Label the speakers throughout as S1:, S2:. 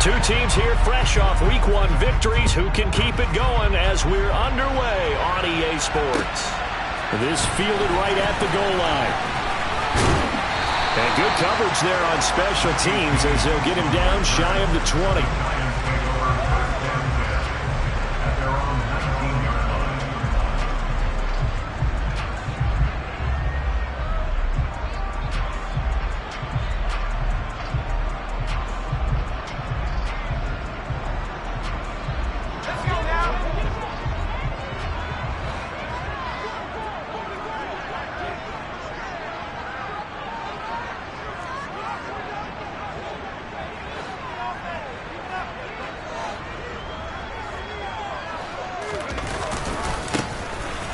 S1: Two teams here fresh off Week 1 victories. Who can keep it going as we're underway on EA Sports? This fielded right at the goal line. And good coverage there on special teams as they'll get him down shy of the 20.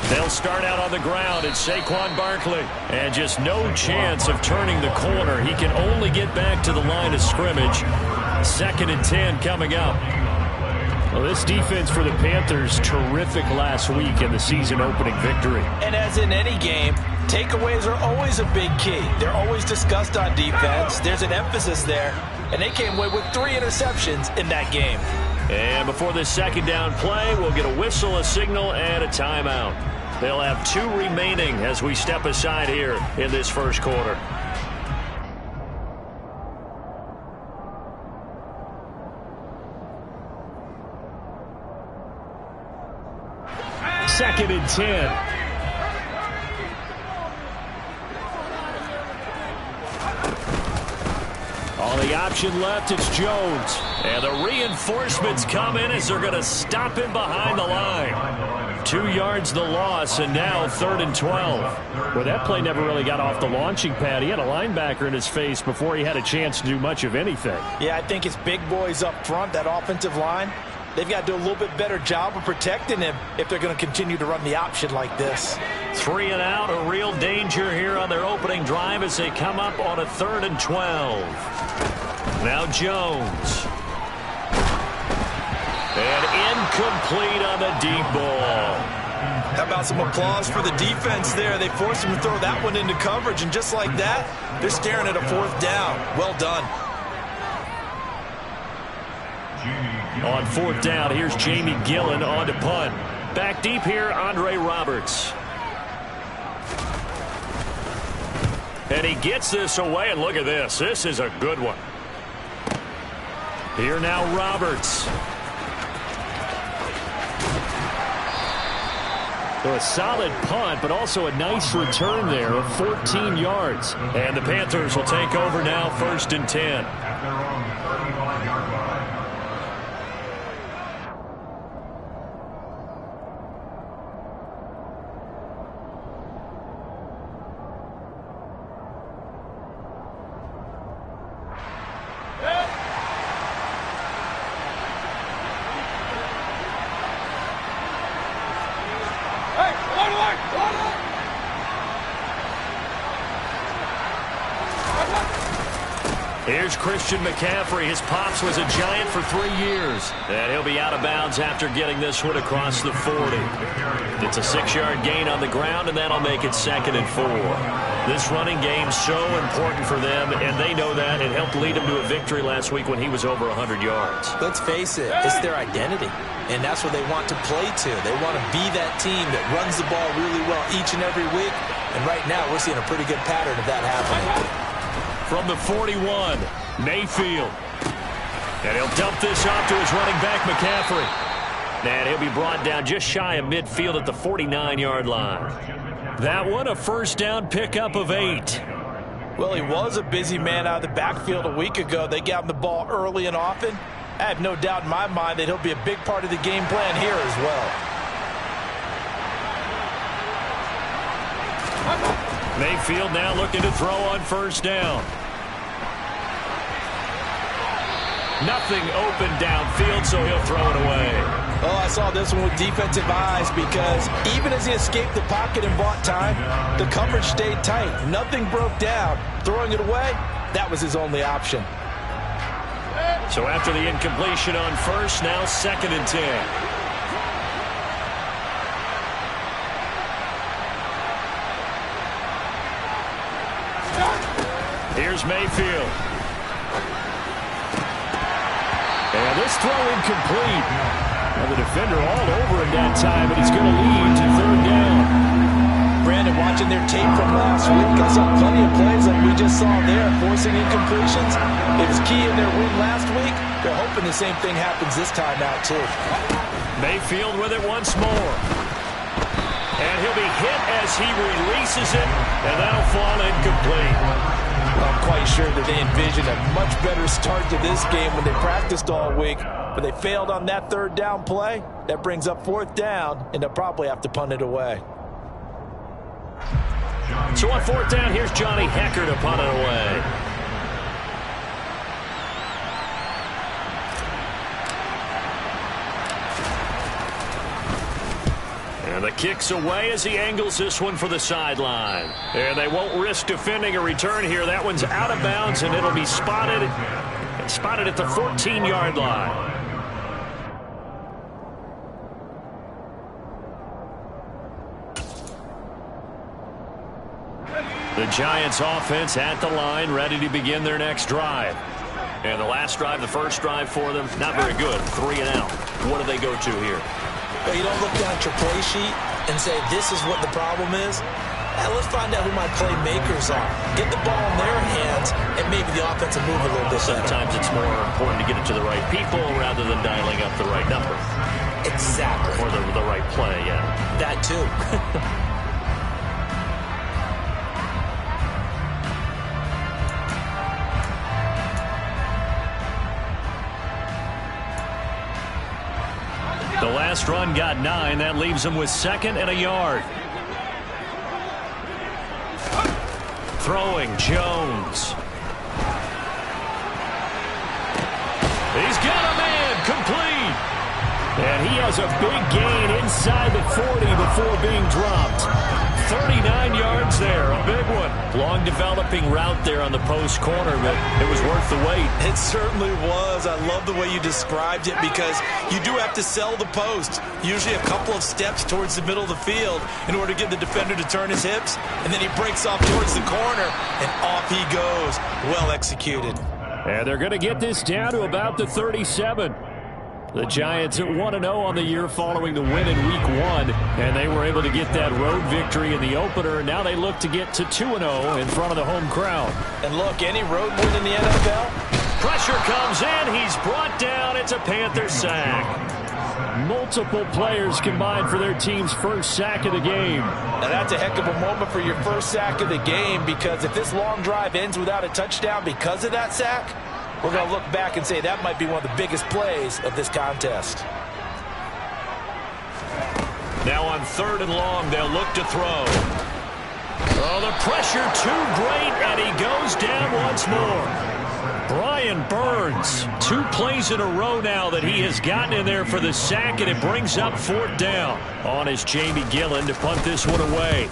S1: They'll start out on the ground. It's Saquon Barkley. And just no chance of turning the corner. He can only get back to the line of scrimmage. 2nd and 10 coming up. Well, this defense for the Panthers, terrific last week in the season-opening victory.
S2: And as in any game, takeaways are always a big key. They're always discussed on defense. There's an emphasis there. And they came away with 3 interceptions in that game.
S1: And before this second down play, we'll get a whistle, a signal, and a timeout. They'll have 2 remaining as we step aside here in this first quarter. Second and 10. On the option left, it's Jones. And the reinforcements come in as they're going to stop him behind the line. 2 yards the loss, and now 3rd and 12. Well, that play never really got off the launching pad. He had a linebacker in his face before he had a chance to do much of anything.
S2: Yeah, I think it's big boys up front, that offensive line. They've got to do a little bit better job of protecting him if they're going to continue to run the option like this.
S1: 3 and out, a real danger here on their opening drive as they come up on a 3rd and 12. Now Jones. And incomplete on the deep ball.
S2: How about some applause for the defense there? They forced him to throw that one into coverage, and just like that, they're staring at a 4th down. Well done.
S1: On 4th down, here's Jamie Gillen on to punt. Back deep here, Andre Roberts. And he gets this away, and look at this. This is a good one. Here now, Roberts. So a solid punt, but also a nice return there of 14 yards. And the Panthers will take over now, 1st and 10. Here's Christian McCaffrey. His pops was a Giant for 3 years. And he'll be out of bounds after getting this one across the 40. It's a 6-yard gain on the ground, and that'll make it 2nd and 4. This running game's so important for them, and they know that. It helped lead them to a victory last week when he was over 100 yards.
S2: Let's face it, it's their identity, and that's what they want to play to. They want to be that team that runs the ball really well each and every week, and right now we're seeing a pretty good pattern of that happening.
S1: From the 41, Mayfield. And he'll dump this off to his running back, McCaffrey. And he'll be brought down just shy of midfield at the 49-yard line. That one, a 1st down pickup of 8.
S2: Well, he was a busy man out of the backfield a week ago. They got him the ball early and often. I have no doubt in my mind that he'll be a big part of the game plan here as well.
S1: Mayfield now looking to throw on 1st down. Nothing open downfield, so he'll throw it away.
S2: Oh, I saw this one with defensive eyes because even as he escaped the pocket and bought time, the coverage stayed tight. Nothing broke down. Throwing it away, that was his only option.
S1: So after the incompletion on 1st, now 2nd and 10. Here's Mayfield. this throw incomplete. Well, the defender all over him that time, and it's going to lead to third down.
S2: Brandon, watching their tape from last week, I saw plenty of plays like we just saw there, forcing incompletions. It was key in their win last week. They're hoping the same thing happens this time out, too.
S1: Mayfield with it once more. And he'll be hit as he releases it, and that'll fall incomplete.
S2: Well, I'm quite sure that they envisioned a much better start to this game when they practiced all week, but they failed on that third down play. That brings up fourth down, and they'll probably have to punt it away.
S1: So on fourth down, here's Johnny Hecker to punt it away. And the kick's away as he angles this one for the sideline. And they won't risk defending a return here. That one's out of bounds, and it'll be spotted at the 14-yard line. The Giants offense at the line, ready to begin their next drive. And the last drive, the first drive for them, not very good. 3 and out. What do they go to here?
S2: Well, you don't look down at your play sheet and say, this is what the problem is. Let's find out who my playmakers are. Get the ball in their hands, and maybe the offense will move a little bit better.
S1: Sometimes it's more important to get it to the right people rather than dialing up the right number.
S2: Exactly.
S1: Or the right play, yeah.
S2: That too.
S1: The last run got 9. That leaves them with 2nd and a yard. Throwing, Jones. He's got a man, complete. And he has a big gain inside the 40 before being dropped. 39 yards there, a big one. Long developing route there on the post corner, but it was worth the wait.
S2: It certainly was. I love the way you described it because you do have to sell the post. Usually a couple of steps towards the middle of the field in order to get the defender to turn his hips. And then he breaks off towards the corner, and off he goes. Well executed.
S1: And they're going to get this down to about the 37. The Giants at 1-0 on the year following the win in Week 1, and they were able to get that road victory in the opener. Now they look to get to 2-0 in front of the home crowd.
S2: And look, any road win in the NFL?
S1: Pressure comes in. He's brought down. It's a Panther sack. Multiple players combined for their team's first sack of the game.
S2: Now that's a heck of a moment for your first sack of the game, because if this long drive ends without a touchdown because of that sack, we're going to look back and say that might be one of the biggest plays of this contest.
S1: Now on 3rd and long, they'll look to throw. Oh, the pressure too great, and he goes down once more. Brian Burns, 2 plays in a row now that he has gotten in there for the sack, and it brings up 4th down. On is Jamie Gillen to punt this one away.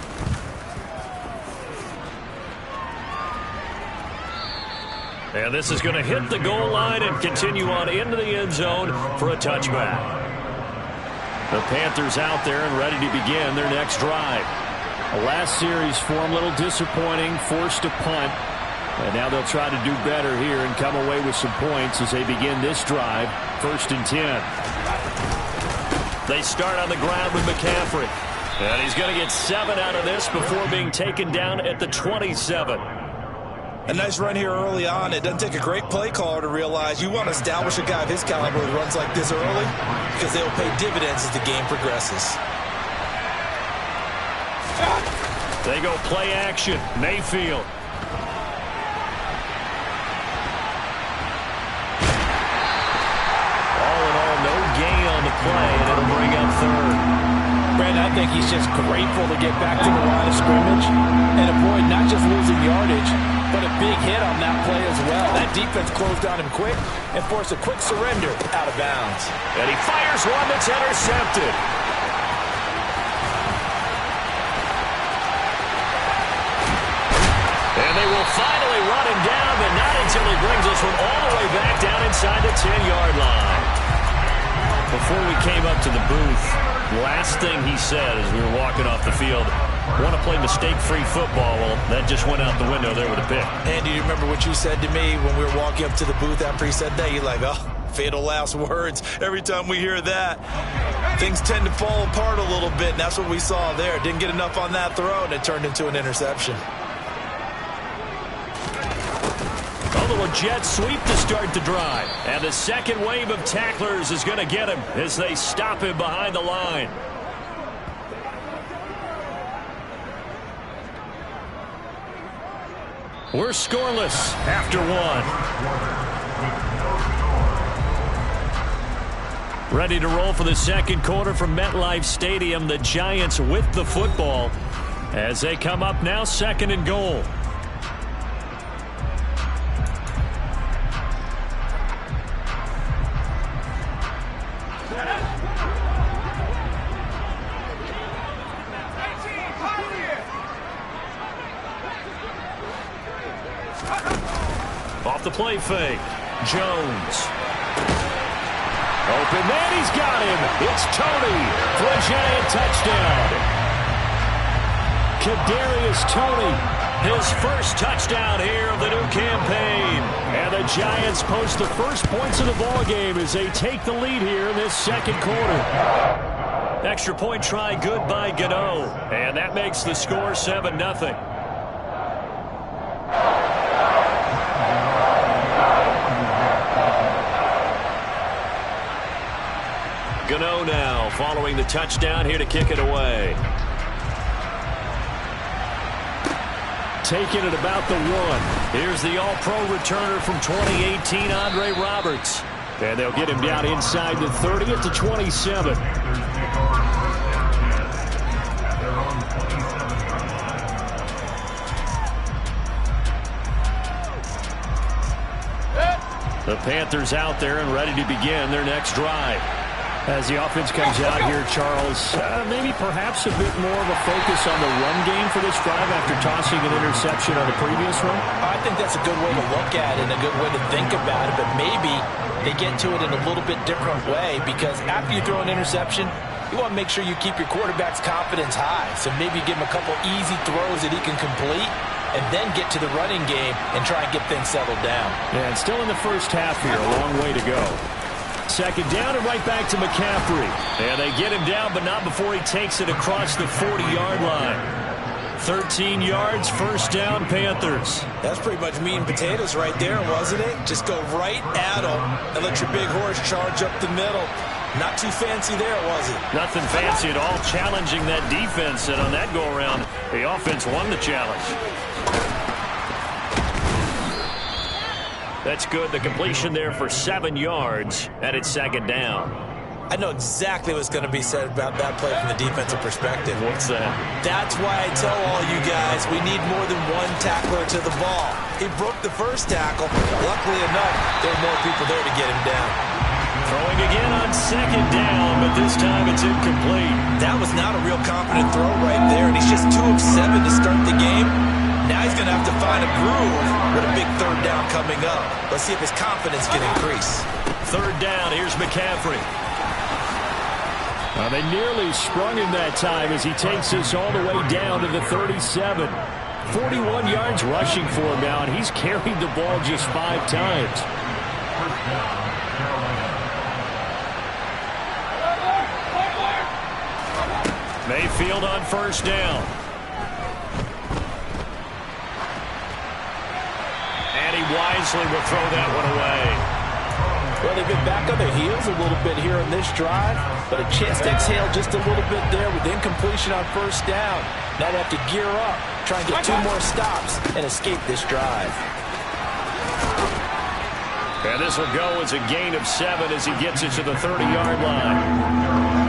S1: And this is going to hit the goal line and continue on into the end zone for a touchback. The Panthers out there and ready to begin their next drive. The last series for them a little disappointing, forced to punt. And now they'll try to do better here and come away with some points as they begin this drive, 1st and 10. They start on the ground with McCaffrey. And he's going to get 7 out of this before being taken down at the 27.
S2: A nice run here early on. It doesn't take a great play caller to realize you want to establish a guy of his caliber who runs like this early, because they'll pay dividends as the game progresses.
S1: They go play action. Mayfield. All in all, no gain on the play, and it'll bring up 3rd.
S2: Brandon, I think he's just grateful to get back to the line of scrimmage and avoid not just losing yardage, but a big hit on that play as well. That defense closed on him quick and forced a quick surrender out of bounds.
S1: And he fires one that's intercepted. And they will finally run him down, but not until he brings this one all the way back down inside the 10-yard line. Before we came up to the booth, last thing he said as we were walking off the field, want to play mistake-free football. Well, that just went out the window there with a pick.
S2: And do you remember what you said to me when we were walking up to the booth after he said that? You're like, oh, fatal last words. Every time we hear that, things tend to fall apart a little bit, and that's what we saw there. Didn't get enough on that throw, and it turned into an interception.
S1: A little jet sweep to start the drive. And the second wave of tacklers is going to get him as they stop him behind the line. We're scoreless after one. Ready to roll for the second quarter from MetLife Stadium. The Giants with the football as they come up now, second and goal. Off the play fake. Jones. Open man, he's got him. It's Tony for a Giant touchdown. Kadarius Toney, his first touchdown here of the new campaign. And the Giants post the first points of the ballgame as they take the lead here in this second quarter. Extra point try good by Gano. And that makes the score 7-0. Gano now following the touchdown here to kick it away. Taking it about the 1. Here's the all-pro returner from 2018, Andre Roberts. And they'll get him down inside the 30 at the 27. The Panthers out there and ready to begin their next drive. As the offense comes out here, Charles, maybe perhaps a bit more of a focus on the run game for this drive after tossing an interception on the previous one?
S2: I think that's a good way to look at it and a good way to think about it, but maybe they get to it in a little bit different way because after you throw an interception, you want to make sure you keep your quarterback's confidence high. So maybe give him a couple easy throws that he can complete and then get to the running game and try and get things settled down.
S1: Yeah, and still in the first half here, a long way to go. Second down and right back to McCaffrey. And they get him down, but not before he takes it across the 40-yard line. 13 yards, first down, Panthers.
S2: That's pretty much meat and potatoes right there, wasn't it? Just go right at them and let your big horse charge up the middle. Not too fancy there, was it?
S1: Nothing fancy at all, challenging that defense. And on that go-around, the offense won the challenge. That's good. The completion there for 7 yards, and it's second down.
S2: I know exactly what's going to be said about that play from the defensive perspective.
S1: What's that?
S2: That's why I tell all you guys we need more than one tackler to the ball. He broke the first tackle. Luckily enough, there were more people there to get him down.
S1: Throwing again on second down, but this time it's incomplete.
S2: That was not a real confident throw right there, and he's just 2 of 7 to start the game. Now he's going to have to find a groove with a big third down coming up. Let's see if his confidence can increase.
S1: Third down, here's McCaffrey. Well, they nearly sprung him that time as he takes us all the way down to the 37. 41 yards rushing for him now, and he's carried the ball just 5 times. Mayfield on first down. And he wisely will throw that one away.
S2: Well, they've been back on their heels a little bit here in this drive, but a chance to exhale just a little bit there with incompletion on first down. Now they have to gear up, try and get 2 more stops and escape this drive.
S1: And this will go as a gain of 7 as he gets it to the 30-yard line.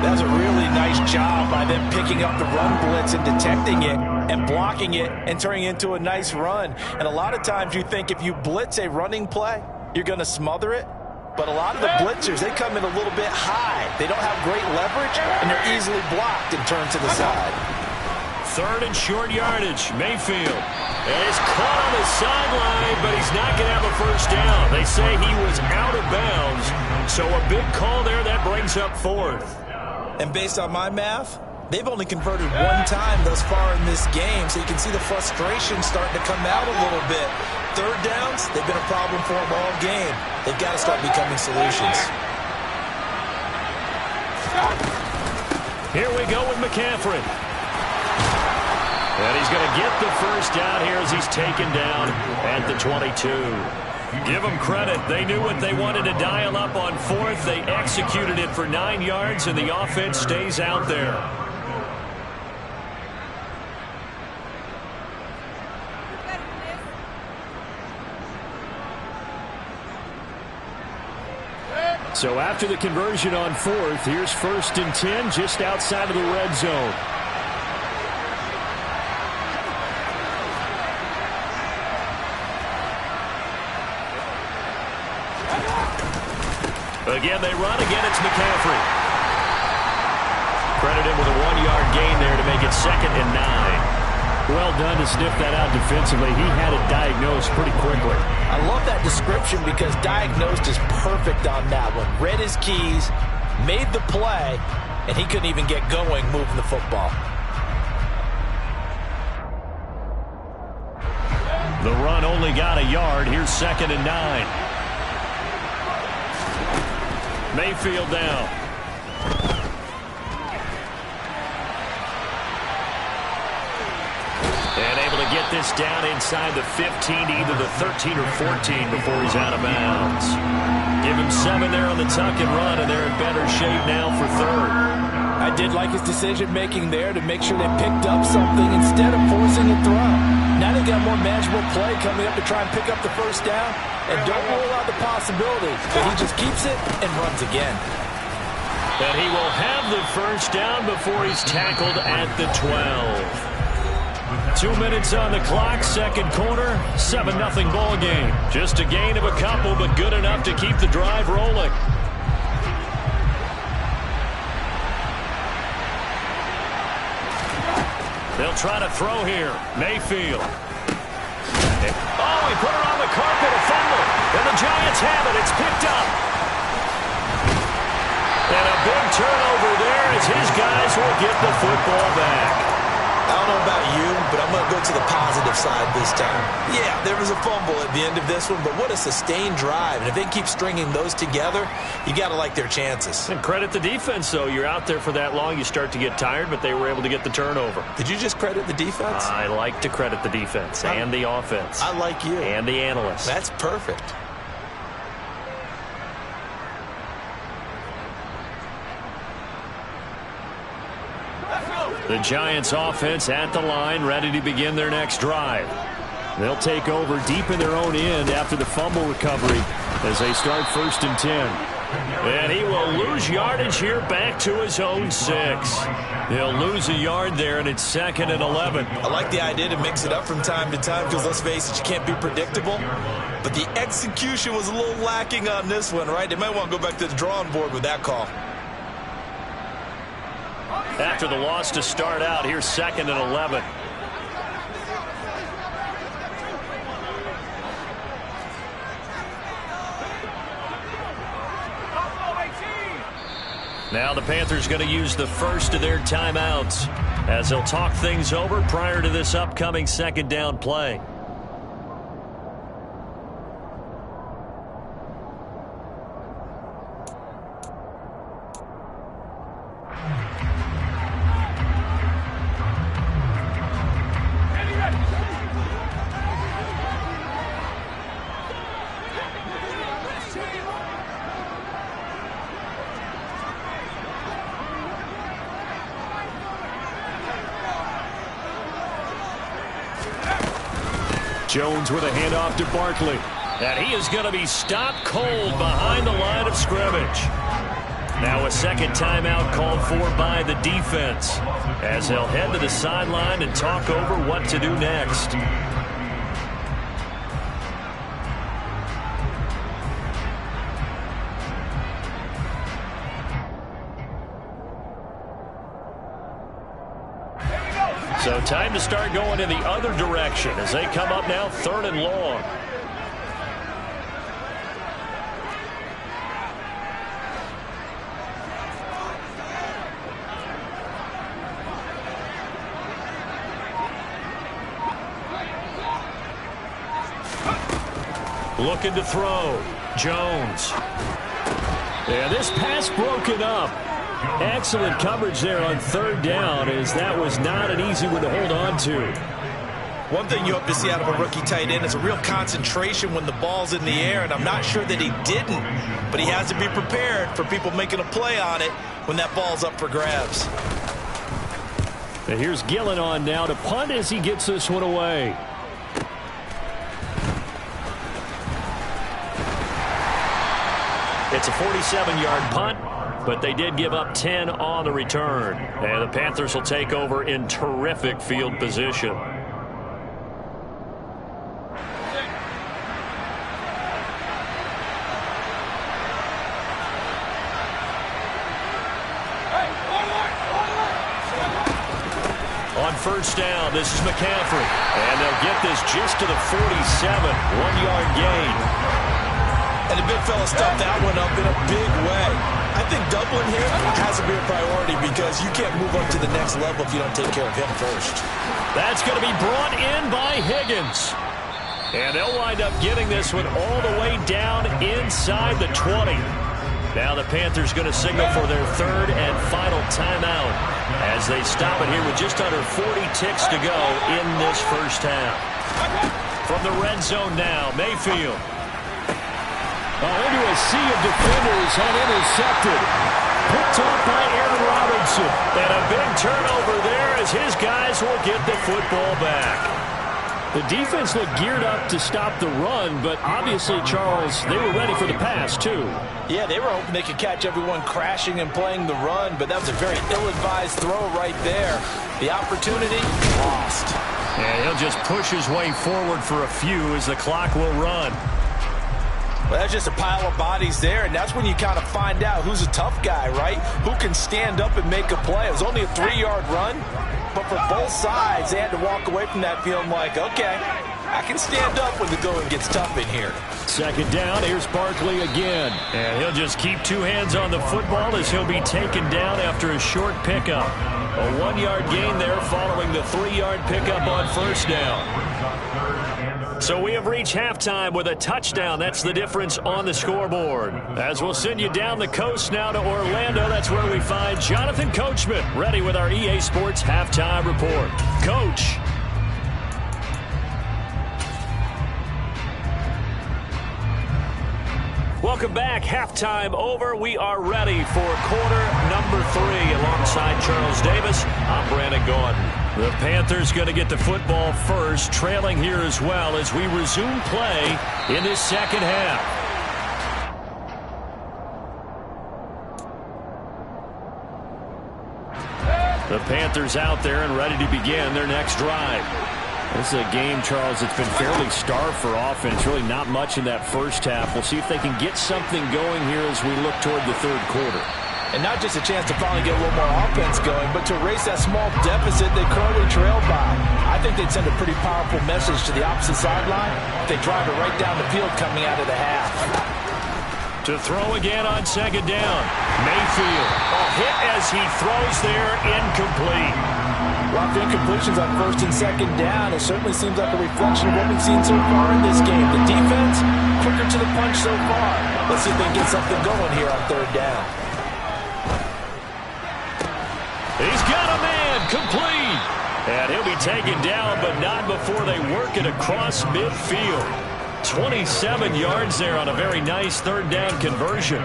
S2: That was a really nice job by them picking up the run blitz and detecting it and blocking it and turning it into a nice run. And a lot of times you think if you blitz a running play, you're going to smother it. But a lot of the blitzers, they come in a little bit high. They don't have great leverage, and they're easily blocked and turned to the side.
S1: Third and short yardage. Mayfield is caught on the sideline, but he's not going to have a first down. They say he was out of bounds, so a big call there that brings up 4th.
S2: And based on my math, They've only converted one time thus far in this game, so you can see the frustration starting to come out a little bit. Third downs, they've been a problem for them all game. They've got to start becoming solutions.
S1: Here we go with McCaffrey. And he's going to get the first down here as he's taken down at the 22. Give them credit. They knew what they wanted to dial up on fourth. They executed it for 9 yards, and the offense stays out there. So after the conversion on fourth, here's 1st and 10 just outside of the red zone. Again, they run. Again, it's McCaffrey. Credit him with a 1-yard gain there to make it 2nd and 9. Well done to sniff that out defensively. He had it diagnosed pretty quickly.
S2: I love that description because diagnosed is perfect on that one. Read his keys, made the play, and he couldn't even get going moving the football.
S1: The run only got a yard. Here's 2nd and 9. Mayfield down. And able to get this down inside the 15 to either the 13 or 14 before he's out of bounds. Give him 7 there on the tuck and run, and they're in better shape now for 3rd.
S2: I did like his decision-making there to make sure they picked up something instead of forcing a throw. Now they got more manageable play coming up to try and pick up the first down. And don't rule out the possibility that he just keeps it and runs again.
S1: And he will have the first down before he's tackled at the 12. 2 minutes on the clock, second quarter, 7-0 ball game. Just a gain of a couple, but good enough to keep the drive rolling. They'll try to throw here. Mayfield. Oh, he put it on the carpet, a fumble. And the Giants have it. It's picked up. And a big turnover there as his guys will get the football back.
S2: I don't know about you, but I'm going to go to the positive side this time. Yeah, there was a fumble at the end of this one, but what a sustained drive. And if they keep stringing those together, you got to like their chances.
S1: And credit the defense, though. You're out there for that long, you start to get tired, but they were able to get the turnover.
S2: Did you just credit the defense?
S1: I like to credit the defense and the offense.
S2: I like you.
S1: And the analysts.
S2: That's perfect.
S1: The Giants offense at the line, ready to begin their next drive. They'll take over deep in their own end after the fumble recovery as they start 1st and 10. And he will lose yardage here back to his own 6. He'll lose a yard there, and it's 2nd and 11.
S2: I like the idea to mix it up from time to time because, let's face it, you can't be predictable. But the execution was a little lacking on this one, right? They might want to go back to the drawing board with that call.
S1: After the loss to start out, here's 2nd and 11. Now the Panthers going to use the first of their timeouts as they'll talk things over prior to this upcoming 2nd down play. Jones with a handoff to Barkley. And he is going to be stopped cold behind the line of scrimmage. Now a second timeout called for by the defense as they'll head to the sideline and talk over what to do next. So time to start going in the other direction as they come up now 3rd and long. looking to throw. Jones. And this pass broken up. Excellent coverage there on third down, as that was not an easy one to hold on to.
S2: One thing you hope to see out of a rookie tight end is a real concentration when the ball's in the air, and I'm not sure that he didn't, but he has to be prepared for people making a play on it when that ball's up for grabs.
S1: And here's Gillen on now to punt as he gets this one away. It's a 47-yard punt, but they did give up 10 on the return. And the Panthers will take over in terrific field position. On first down, this is McCaffrey. And they'll get this just to the 47, 1-yard gain.
S2: And the big fella stuffed that one up in a big way. I think doubling him has to be a priority because you can't move up to the next level if you don't take care of him first.
S1: That's going to be brought in by Higgins. And they'll wind up getting this one all the way down inside the 20. Now the Panthers going to signal for their third and final timeout as they stop it here with just under 40 ticks to go in this first half. From the red zone now, Mayfield. Into a sea of defenders and intercepted. Picked off by Aaron Robinson. And a big turnover there as his guys will get the football back. The defense looked geared up to stop the run, but obviously, Charles, they were ready for the pass, too.
S2: Yeah, they were hoping they could catch everyone crashing and playing the run, but that was a very ill-advised throw right there. The opportunity, lost.
S1: And he'll just push his way forward for a few as the clock will run.
S2: Well, that's just a pile of bodies there, and that's when you kind of find out who's a tough guy, right? Who can stand up and make a play. It was only a 3-yard run, but for both sides, they had to walk away from that feeling like, okay, I can stand up when the going gets tough in here.
S1: Second down, here's Barkley again. And he'll just keep two hands on the football as he'll be taken down after a short pickup. A 1-yard gain there following the 3-yard pickup on first down. So we have reached halftime with a touchdown. That's the difference on the scoreboard. As we'll send you down the coast now to Orlando, that's where we find Jonathan Coachman, ready with our EA Sports Halftime Report. Coach. Welcome back. Halftime over. We are ready for quarter number 3 alongside Charles Davis. I'm Brandon Gordon. The Panthers going to get the football first, trailing here as well as we resume play in this second half. The Panthers out there and ready to begin their next drive. This is a game, Charles, that's been fairly starved for offense. Really not much in that first half. We'll see if they can get something going here as we look toward the third quarter.
S2: And not just a chance to finally get a little more offense going, but to erase that small deficit they currently trailed by. I think they'd send a pretty powerful message to the opposite sideline if they drive it right down the field coming out of the half.
S1: To throw again on second down. Mayfield. A hit as he throws there, incomplete.
S2: Lots of incompletions on first and second down. It certainly seems like a reflection of what we've seen so far in this game. The defense, quicker to the punch so far. Let's see if they can get something going here on third down.
S1: He's got a man, complete. And he'll be taken down, but not before they work it across midfield. 27 yards there on a very nice third down conversion.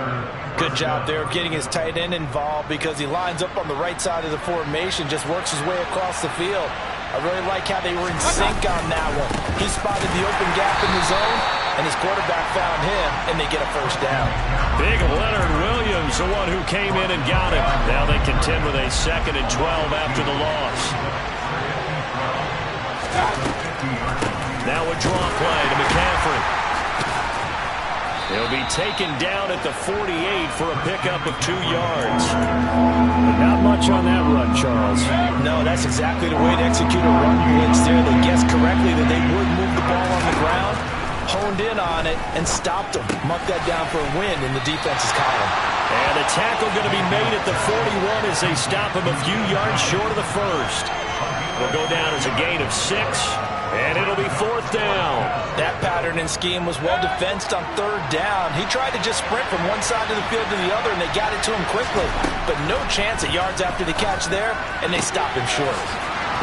S2: Good job there of getting his tight end involved because he lines up on the right side of the formation, just works his way across the field. I really like how they were in sync on that one. He spotted the open gap in the zone, and his quarterback found him, and they get a first down.
S1: Big Leonard Williams, the one who came in and got him. Now they contend with a 2nd and 12 after the loss. Now a draw play to McCaffrey. He'll be taken down at the 48 for a pickup of 2 yards. But not much on that run, Charles.
S2: No, that's exactly the way to execute a run blitz there. They guessed correctly that they would move the ball on the ground, honed in on it, and stopped them. Mark that down for a win in the defense's column.
S1: And a tackle going to be made at the 41 as they stop him a few yards short of the first. Will go down as a gain of 6. And it'll be 4th down.
S2: That pattern and scheme was well defensed on 3rd down. He tried to just sprint from one side of the field to the other, and they got it to him quickly. But no chance at yards after the catch there, and they stopped him short.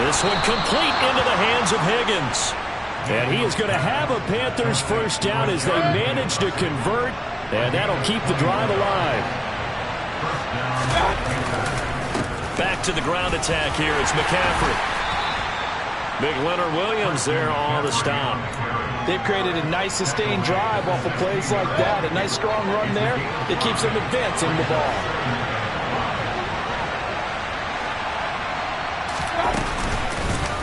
S1: This one complete into the hands of Higgins. And he is going to have a Panthers 1st down as they manage to convert, and that'll keep the drive alive. Back to the ground attack here. It's McCaffrey. Big Leonard Williams there on the stop.
S2: They've created a nice sustained drive off of plays like that. A nice strong run there that keeps them advancing the ball.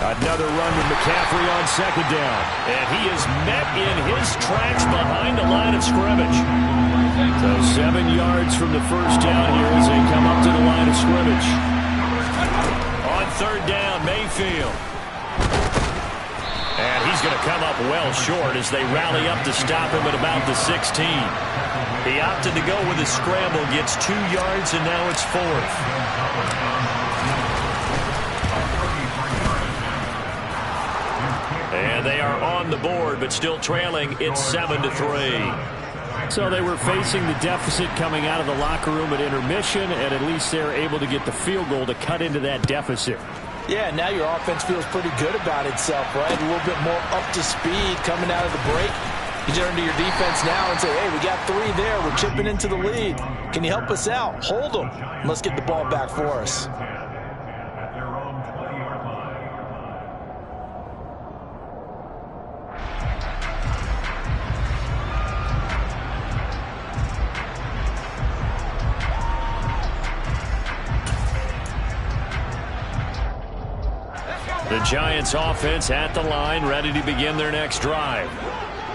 S1: Another run with McCaffrey on 2nd down. And he is met in his tracks behind the line of scrimmage. So 7 yards from the 1st down here as they come up to the line of scrimmage. On 3rd down, Mayfield. And he's going to come up well short as they rally up to stop him at about the 16. He opted to go with his scramble, gets 2 yards, and now it's 4th. And they are on the board, but still trailing. It's 7-3. So they were facing the deficit coming out of the locker room at intermission, and at least they're able to get the field goal to cut into that deficit.
S2: Yeah, now your offense feels pretty good about itself, right? A little bit more up to speed coming out of the break. You turn to your defense now and say, hey, we got 3 there. We're chipping into the lead. Can you help us out? Hold them. Let's get the ball back for us.
S1: The Giants offense at the line, ready to begin their next drive.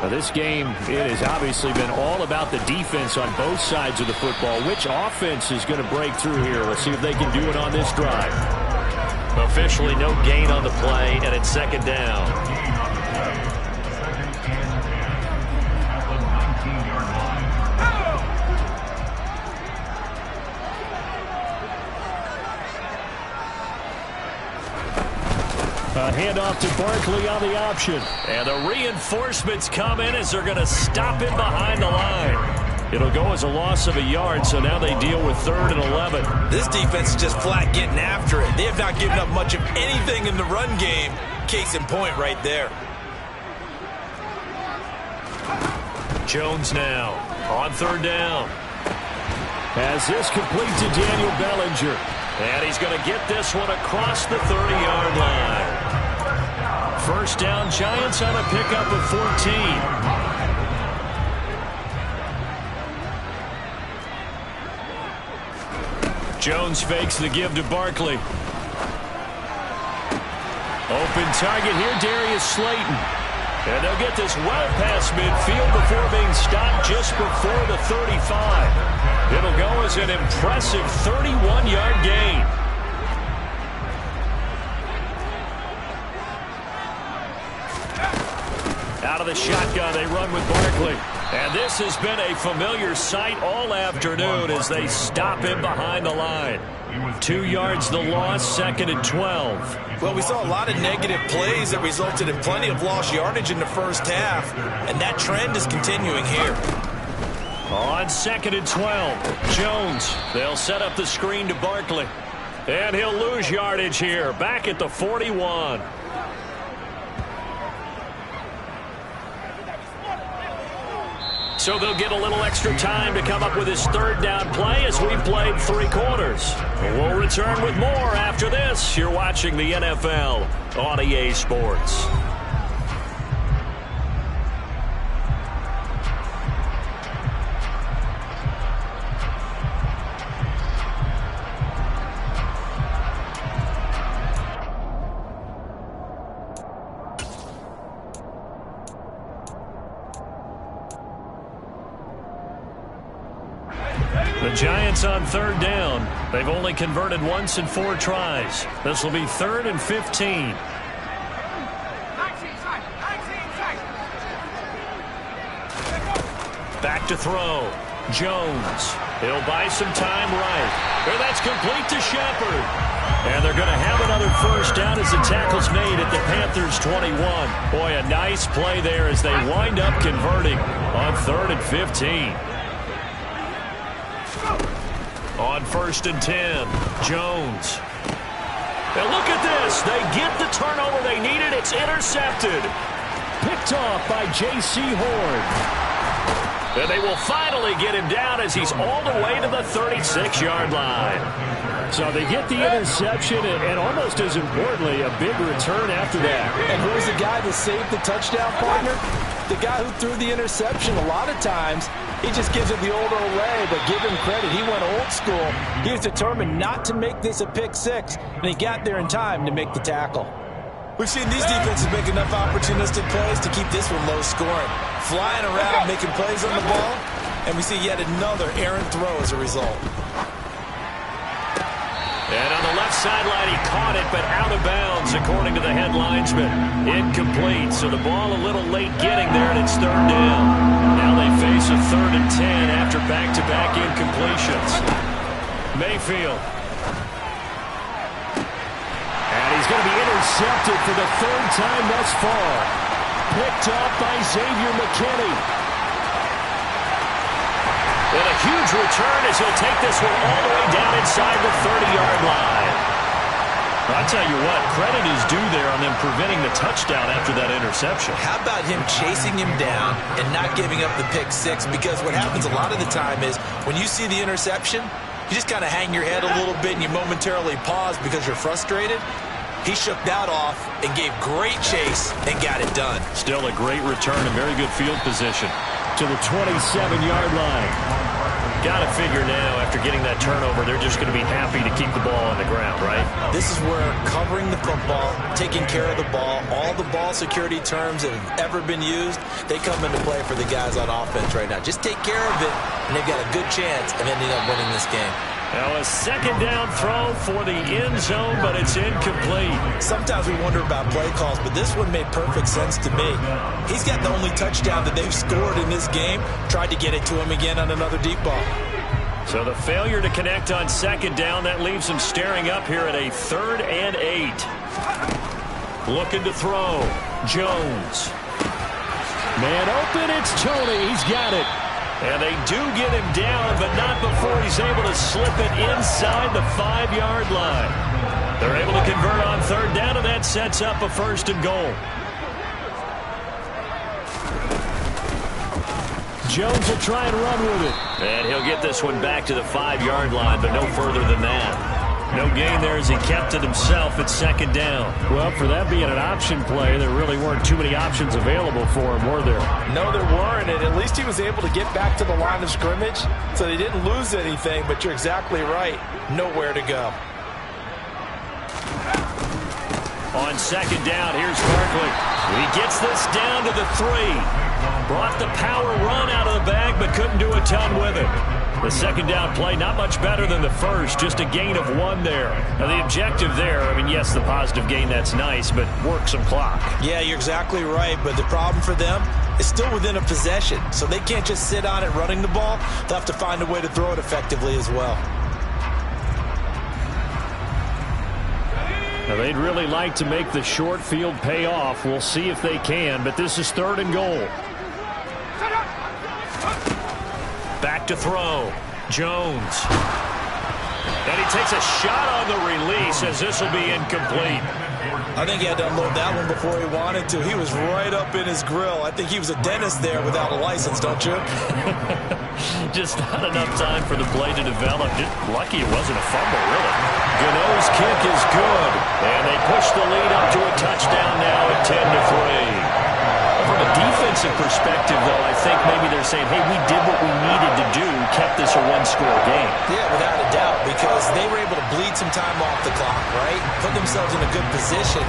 S1: Now this game, it has obviously been all about the defense on both sides of the football. Which offense is going to break through here? Let's see if they can do it on this drive. Officially no gain on the play, and it's 2nd down. A handoff to Barkley on the option. And the reinforcements come in as they're going to stop him behind the line. It'll go as a loss of a yard, so now they deal with 3rd and 11.
S2: This defense is just flat getting after it. They have not given up much of anything in the run game. Case in point right there.
S1: Jones now on 3rd down. Has this complete to Daniel Bellinger. And he's going to get this one across the 30-yard line. 1st down, Giants on a pickup of 14. Jones fakes the give to Barkley. Open target here, Darius Slayton. And they'll get this well past midfield before being stopped just before the 35. It'll go as an impressive 31-yard gain. Out of the shotgun, they run with Barkley. And this has been a familiar sight all afternoon as they stop him behind the line. 2 yards the loss, 2nd and 12.
S2: Well, we saw a lot of negative plays that resulted in plenty of lost yardage in the 1st half, and that trend is continuing here.
S1: On 2nd and 12, Jones. They'll set up the screen to Barkley. And he'll lose yardage here, back at the 41. So they'll get a little extra time to come up with his 3rd down play as we've played 3 quarters. We'll return with more after this. You're watching the NFL on EA Sports. The Giants on 3rd down. They've only converted once in 4 tries. This will be 3rd and 15. Back to throw. Jones. He'll buy some time right. And that's complete to Shepard. And they're going to have another first down as the tackle's made at the Panthers 21. Boy, a nice play there as they wind up converting on 3rd and 15. On 1st and 10, Jones. Now look at this. They get the turnover they needed. It's intercepted. Picked off by J.C. Horn. And they will finally get him down as he's all the way to the 36-yard line. So they get the interception and almost as importantly, a big return after that.
S3: And who's the guy that saved the touchdown, partner? The guy who threw the interception. A lot of times, he just gives it the old way, but give him credit. He went old school. He was determined not to make this a pick six, and he got there in time to make the tackle.
S2: We've seen these defenses make enough opportunistic plays to keep this one low scoring. Flying around, making plays on the ball, and we see yet another errant throw as a result.
S1: And on the left sideline, he caught it, but out of bounds, according to the head linesman. Incomplete, so the ball a little late getting there, and it's 3rd down. Now they face a 3rd and 10 after back-to-back incompletions. Mayfield. And he's going to be intercepted for the 3rd time thus far. Picked up by Xavier McKinney. And a huge return as he'll take this one all the way down inside the 30-yard line. I'll tell you what, credit is due there on them preventing the touchdown after that interception.
S2: How about him chasing him down and not giving up the pick six? Because what happens a lot of the time is when you see the interception, you just kind of hang your head a little bit and you momentarily pause because you're frustrated. He shook that off and gave great chase and got it done.
S1: Still a great return and very good field position. To the 27-yard line. Got to figure now, after getting that turnover, they're just going to be happy to keep the ball on the ground, right?
S2: This is where covering the football, taking care of the ball, all the ball security terms that have ever been used, they come into play for the guys on offense right now. Just take care of it, and they've got a good chance of ending up winning this game.
S1: Now a 2nd down throw for the end zone, but it's incomplete.
S2: Sometimes we wonder about play calls, but this one made perfect sense to me. He's got the only touchdown that they've scored in this game. Tried to get it to him again on another deep ball.
S1: So the failure to connect on 2nd down, that leaves him staring up here at a 3rd and 8. Looking to throw. Jones. Man open, it's Tony. He's got it. And they do get him down, but not before he's able to slip it inside the 5-yard line. They're able to convert on 3rd down, and that sets up a 1st and goal. Jones will try and run with it. And he'll get this one back to the 5-yard line, but no further than that. No gain there as he kept it himself at 2nd down. Well, for that being an option play, there really weren't too many options available for him, were there?
S3: No, there weren't, and at least he was able to get back to the line of scrimmage, so they didn't lose anything, but you're exactly right. Nowhere to go.
S1: On 2nd down, here's Barkley. He gets this down to the 3. Brought the power run out of the bag, but couldn't do a ton with it. The 2nd down play, not much better than the first, just a gain of 1 there. Now, the objective there, I mean, yes, the positive gain, that's nice, but work some clock.
S2: Yeah, you're exactly right, but the problem for them is still within a possession, so they can't just sit on it running the ball. They'll have to find a way to throw it effectively as well.
S1: Now, they'd really like to make the short field pay off. We'll see if they can, but this is 3rd and goal. Back to throw. Jones. And he takes a shot on the release as this will be incomplete.
S2: I think he had to unload that one before he wanted to. He was right up in his grill. I think he was a dentist there without a license, don't you?
S1: Just not enough time for the play to develop. Just lucky it wasn't a fumble, really. Gano's kick is good. And they push the lead up to a touchdown now at 10-3. From a defensive perspective, though, I think maybe they're saying, hey, we did what we needed to do, kept this a 1-score game.
S2: Yeah, without a doubt, because they were able to bleed some time off the clock, right? Put themselves in a good position,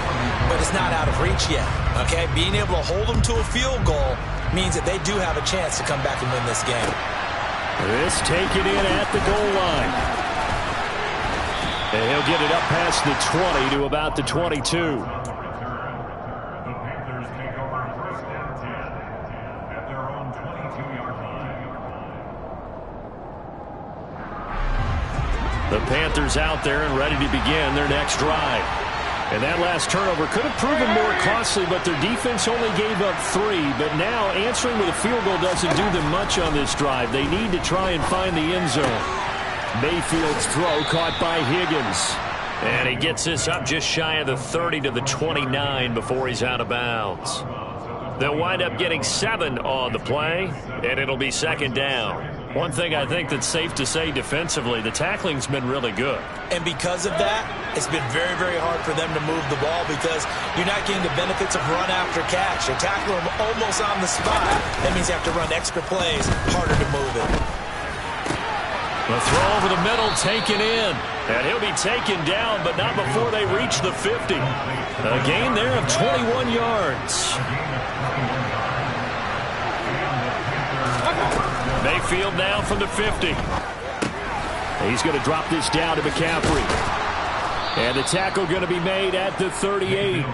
S2: but it's not out of reach yet, okay? Being able to hold them to a field goal means that they do have a chance to come back and win this game.
S1: This taken in at the goal line. And he'll get it up past the 20 to about the 22. The Panthers out there and ready to begin their next drive. And that last turnover could have proven more costly, but their defense only gave up 3. But now answering with a field goal doesn't do them much on this drive. They need to try and find the end zone. Mayfield's throw caught by Higgins. And he gets this up just shy of the 30 to the 29 before he's out of bounds. They'll wind up getting 7 on the play, and it'll be second down. One thing I think that's safe to say defensively, the tackling's been really good.
S2: And because of that, it's been very, very hard for them to move the ball because you're not getting the benefits of run after catch. They tackle them almost on the spot. That means you have to run extra plays, harder to move it.
S1: The throw over the middle, taken in. And he'll be taken down, but not before they reach the 50. A gain there of 21 yards. Mayfield now from the 50. He's going to drop this down to McCaffrey. And the tackle going to be made at the 38.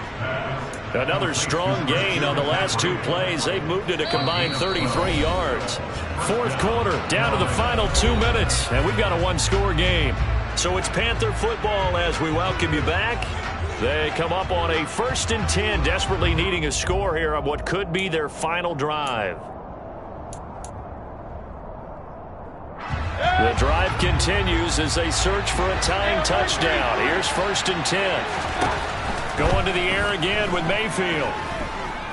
S1: Another strong gain on the last 2 plays. They've moved it a combined 33 yards. Fourth quarter, down to the final 2 minutes, and we've got a 1-score game. So it's Panther football as we welcome you back. They come up on a 1st and 10, desperately needing a score here on what could be their final drive. The drive continues as they search for a tying touchdown. Here's 1st and 10. Going to the air again with Mayfield.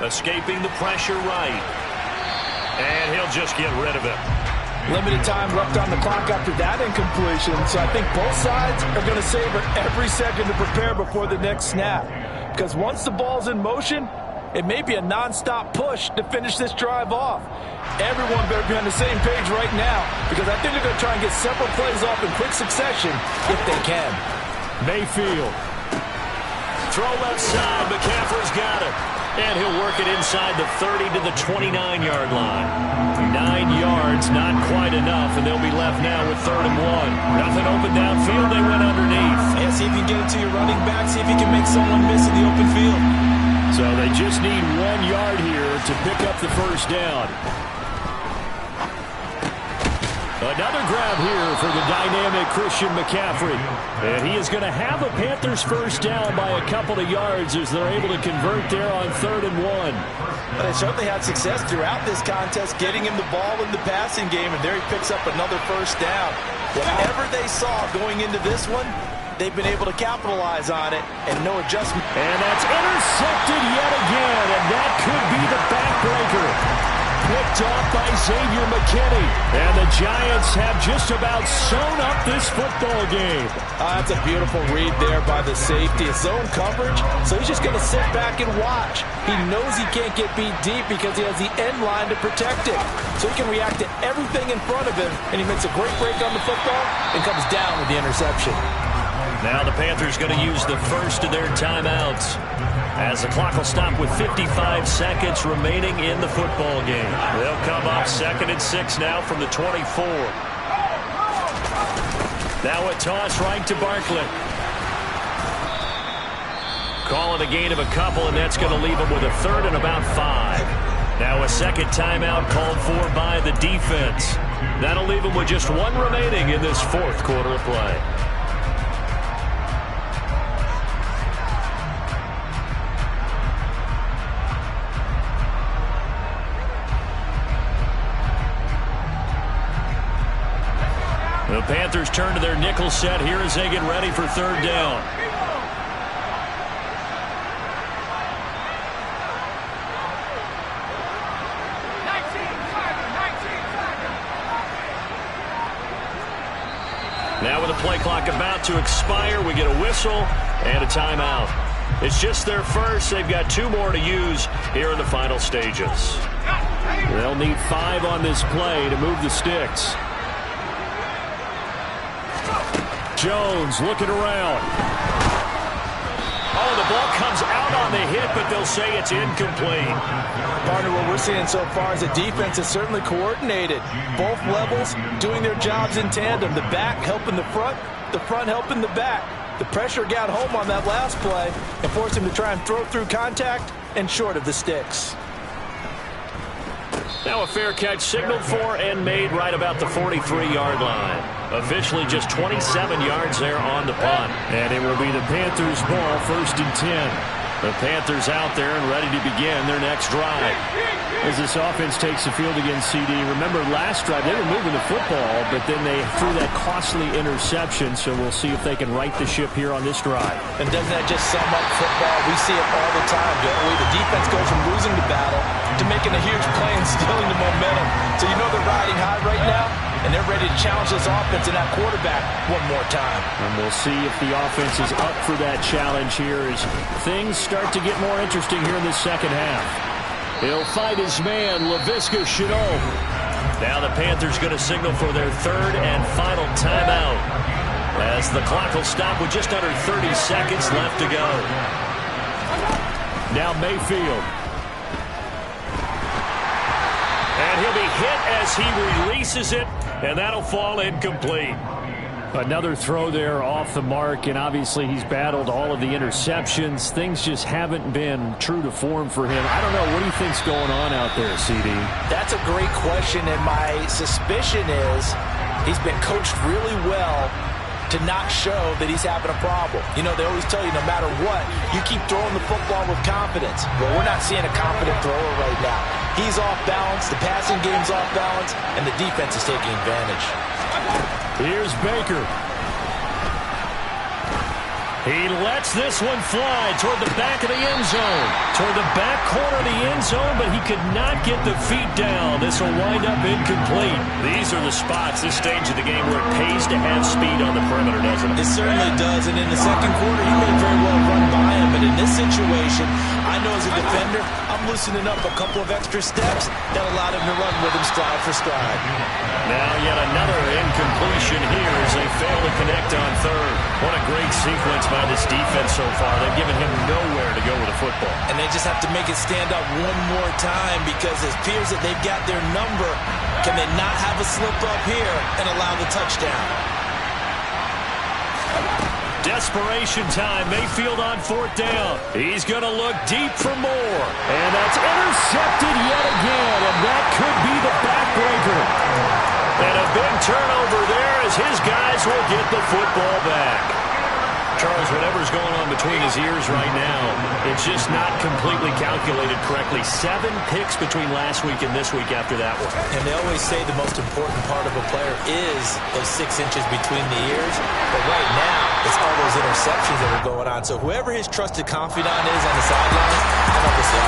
S1: Escaping the pressure right. And he'll just get rid of it.
S3: Limited time left on the clock after that incompletion, so I think both sides are going to savor every second to prepare before the next snap. Because once the ball's in motion, it may be a nonstop push to finish this drive off. Everyone better be on the same page right now because I think they're going to try and get several plays off in quick succession if they can.
S1: Mayfield. Throw left side. McCaffrey's got it. And he'll work it inside the 30 to the 29-yard line. 9 yards, not quite enough, and they'll be left now with 3rd and 1. Nothing open downfield. They went underneath.
S2: Yeah, see if you can get it to your running back. See if you can make someone miss in the open field.
S1: So they just need 1 yard here to pick up the first down. Another grab here for the dynamic Christian McCaffrey. And he is going to have a Panthers first down by a couple of yards as they're able to convert there on 3rd and 1.
S2: But they certainly had success throughout this contest, getting him the ball in the passing game, and there he picks up another first down. Whatever they saw going into this one, they've been able to capitalize on it, and no adjustment.
S1: And that's intercepted yet again, and that could be the backbreaker. Picked off by Xavier McKinney. And the Giants have just about sewn up this football game.
S3: That's a beautiful read there by the safety. It's zone coverage, so he's just going to sit back and watch. He knows he can't get beat deep because he has the end line to protect it. So he can react to everything in front of him, and he makes a great break on the football and comes down with the interception.
S1: Now the Panthers going to use the first of their timeouts as the clock will stop with 55 seconds remaining in the football game. They'll come up 2nd and 6 now from the 24. Now a toss right to Barkley. Calling a gain of a couple, and that's going to leave him with a 3rd and about 5. Now a second timeout called for by the defense. That'll leave him with just 1 remaining in this 4th quarter of play. The Panthers turn to their nickel set here as they get ready for 3rd down. Now with the play clock about to expire, we get a whistle and a timeout. It's just their first. They've got 2 more to use here in the final stages. They'll need 5 on this play to move the sticks. Jones looking around. Oh, the ball comes out on the hit, but they'll say it's incomplete.
S3: Partner, what we're seeing so far is the defense is certainly coordinated. Both levels doing their jobs in tandem. The back helping the front helping the back. The pressure got home on that last play and forced him to try and throw through contact and short of the sticks.
S1: Now a fair catch signaled for and made right about the 43-yard line. Officially just 27 yards there on the punt.
S4: And it will be the Panthers' ball, 1st and 10.
S1: The Panthers out there and ready to begin their next drive.
S4: As this offense takes the field against CD, remember last drive they were moving the football, but then they threw that costly interception, so we'll see if they can right the ship here on this drive.
S3: And doesn't that just sum up football? We see it all the time, don't we? The defense goes from losing the battle to making a huge play and stealing the momentum. So you know they're riding high right now, and they're ready to challenge this offense and that quarterback one more time.
S4: And we'll see if the offense is up for that challenge here as things start to get more interesting here in the second half.
S1: He'll fight his man, Laviska Shenault. Now the Panthers going to signal for their 3rd and final timeout, as the clock will stop with just under 30 seconds left to go.
S4: Now Mayfield.
S1: And he'll be hit as he releases it, and that'll fall incomplete.
S4: Another throw there off the mark, and obviously he's battled all of the interceptions. Things just haven't been true to form for him. I don't know. What do you think's going on out there, CD?
S3: That's a great question, and my suspicion is he's been coached really well to not show that he's having a problem. You know, they always tell you no matter what, you keep throwing the football with confidence. Well, we're not seeing a confident thrower right now. He's off balance, the passing game's off balance, and the defense is taking advantage.
S4: Here's Baker.
S1: He lets this one fly toward the back of the end zone. Toward the back corner of the end zone, but he could not get the feet down. This will wind up incomplete. These are the spots, this stage of the game, where it pays to have speed on the perimeter, doesn't it?
S2: It certainly does, and in the second quarter, he may very well run by him, but in this situation, I know as a defender, I'm loosening up a couple of extra steps that allowed him to run with him stride for stride.
S1: Now yet another incompletion here as they fail to connect on 3rd. What a great sequence by this defense so far. They've given him nowhere to go with the football.
S2: And they just have to make it stand up one more time, because it appears that they've got their number. Can they not have a slip up here and allow the touchdown?
S1: Desperation time. Mayfield on 4th down. He's going to look deep for more.
S4: And that's intercepted yet again, and that could be the backbreaker.
S1: And a big turnover there as his guys will get the football back. Charles, whatever's going on between his ears right now, it's just not completely calculated correctly. 7 picks between last week and this week after that one.
S2: And they always say the most important part of a player is those 6 inches between the ears. But right now, it's all those interceptions that are going on. So whoever his trusted confidant is on the sideline, I don't know if it's the